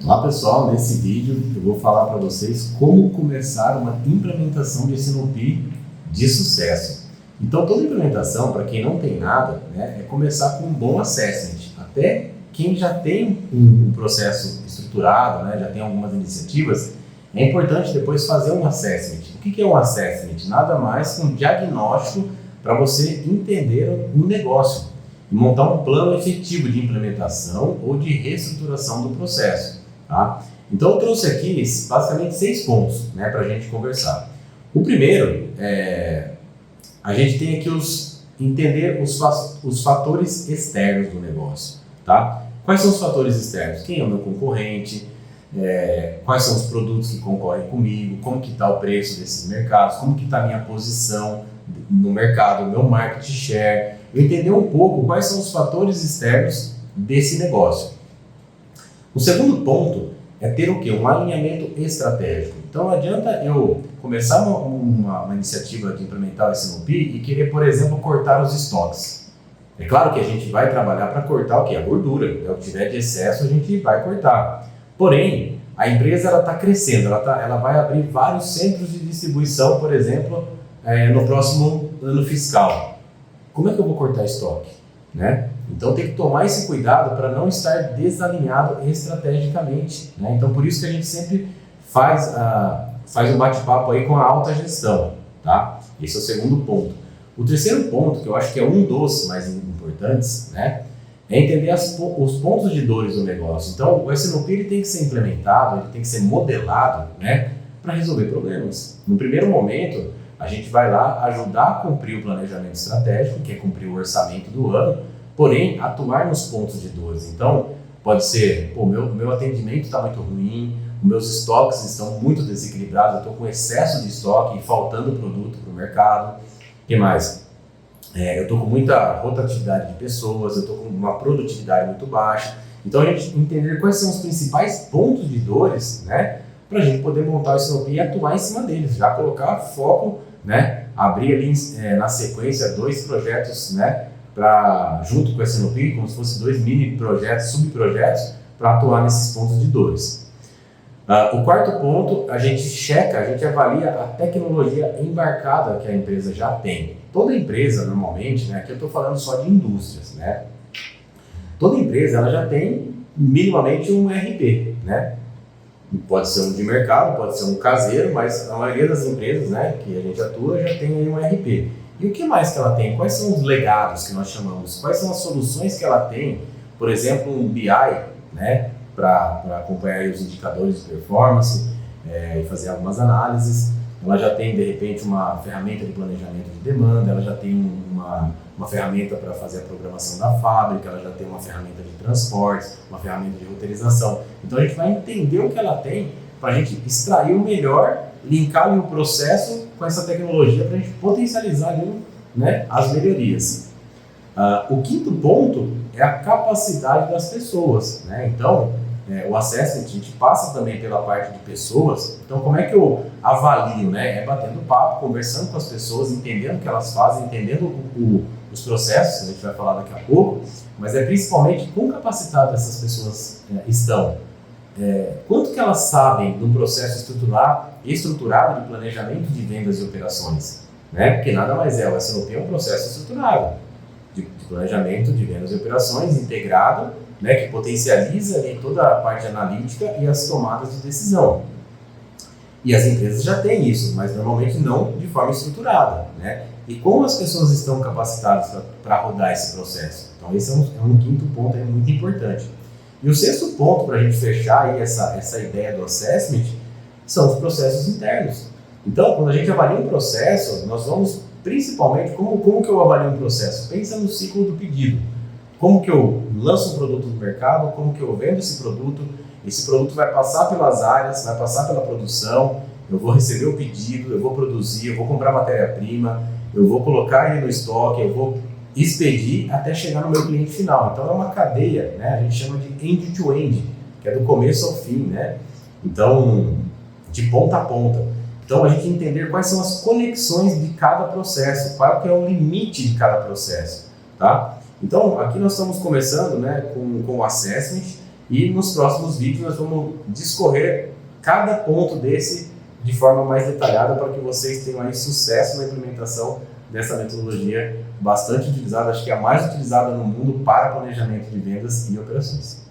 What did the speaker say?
Olá pessoal, nesse vídeo eu vou falar para vocês como começar uma implementação de S&OP de sucesso. Então toda implementação, para quem não tem nada, é começar com um bom assessment. Até quem já tem um processo estruturado, já tem algumas iniciativas, é importante depois fazer um assessment. O que é um assessment? Nada mais que um diagnóstico para você entender um negócio e montar um plano efetivo de implementação ou de reestruturação do processo. Tá? Então eu trouxe aqui basicamente 6 pontos para a gente conversar. O primeiro a gente tem aqui entender os fatores externos do negócio. Tá? Quais são os fatores externos? Quem é o meu concorrente? Quais são os produtos que concorrem comigo? Como que está o preço desses mercados? Como que está a minha posição no mercado? O meu market share? Eu entender um pouco quais são os fatores externos desse negócio. O segundo ponto é ter o quê? Um alinhamento estratégico. Então não adianta eu começar uma iniciativa de implementar o S&OP e querer, por exemplo, cortar os estoques. É claro que a gente vai trabalhar para cortar o quê? A gordura. O que tiver de excesso a gente vai cortar. Porém, a empresa está crescendo, ela vai abrir vários centros de distribuição, por exemplo, no próximo ano fiscal. Como é que eu vou cortar estoque? Então tem que tomar esse cuidado para não estar desalinhado estrategicamente. Então por isso que a gente sempre faz um bate-papo aí com a alta gestão. Tá? Esse é o segundo ponto. O terceiro ponto, que eu acho que é um dos mais importantes, é entender os pontos de dores do negócio. Então o S&OP ele tem que ser implementado, ele tem que ser modelado para resolver problemas. No primeiro momento, a gente vai lá ajudar a cumprir o planejamento estratégico, que é cumprir o orçamento do ano, porém atuar nos pontos de dores. Então pode ser, meu atendimento está muito ruim, meus estoques estão muito desequilibrados, eu estou com excesso de estoque e faltando produto para o mercado. O que mais? Eu estou com muita rotatividade de pessoas, eu estou com uma produtividade muito baixa. Então a gente entender quais são os principais pontos de dores, para a gente poder montar o S&OP e atuar em cima deles, já colocar foco, abrir ali na sequência 2 projetos, junto com o S&OP, como se fossem 2 mini projetos, subprojetos, para atuar nesses pontos de dores. O quarto ponto, a gente avalia a tecnologia embarcada que a empresa já tem. Toda empresa, normalmente, aqui eu estou falando só de indústrias, toda empresa ela já tem minimamente um ERP, Pode ser um de mercado, pode ser um caseiro, mas a maioria das empresas que a gente atua já tem aí um ERP. E o que mais que ela tem? Quais são os legados que nós chamamos? Quais são as soluções que ela tem? Por exemplo, um BI, para acompanhar os indicadores de performance e fazer algumas análises. Ela já tem, de repente, uma ferramenta de planejamento de demanda, ela já tem uma ferramenta para fazer a programação da fábrica, ela já tem uma ferramenta de transportes, uma ferramenta de roteirização. Então a gente vai entender o que ela tem para a gente extrair o melhor, linkar ali o processo com essa tecnologia para a gente potencializar ali, as melhorias. O quinto ponto é a capacidade das pessoas. Então, o assessment, a gente passa também pela parte de pessoas. Então, como é que eu avalio? É batendo papo, conversando com as pessoas, entendendo o que elas fazem, entendendo os processos, que a gente vai falar daqui a pouco, mas principalmente quão capacitadas essas pessoas estão. Quanto que elas sabem do processo estruturado de planejamento de vendas e operações? Porque nada mais o S&OP é um processo estruturado de planejamento de vendas e operações integrado, que potencializa ali toda a parte analítica e as tomadas de decisão. E as empresas já têm isso, mas normalmente não de forma estruturada. E como as pessoas estão capacitadas para rodar esse processo? Então esse é um quinto ponto muito importante. E o sexto ponto para a gente fechar aí essa ideia do assessment são os processos internos. Então, quando a gente avalia um processo, nós vamos principalmente, como que eu avalio um processo? Pensa no ciclo do pedido. Como que eu lanço um produto no mercado, como que eu vendo esse produto vai passar pelas áreas, vai passar pela produção, eu vou receber o pedido, eu vou produzir, eu vou comprar matéria-prima, eu vou colocar ele no estoque, eu vou expedir até chegar no meu cliente final. Então é uma cadeia, a gente chama de end-to-end, que é do começo ao fim, Então, de ponta a ponta. Então, a gente entender quais são as conexões de cada processo, qual que é o limite de cada processo, tá? Então, aqui nós estamos começando com o assessment E nos próximos vídeos nós vamos discorrer cada ponto desse de forma mais detalhada para que vocês tenham aí sucesso na implementação dessa metodologia bastante utilizada, acho que é a mais utilizada no mundo para planejamento de vendas e operações.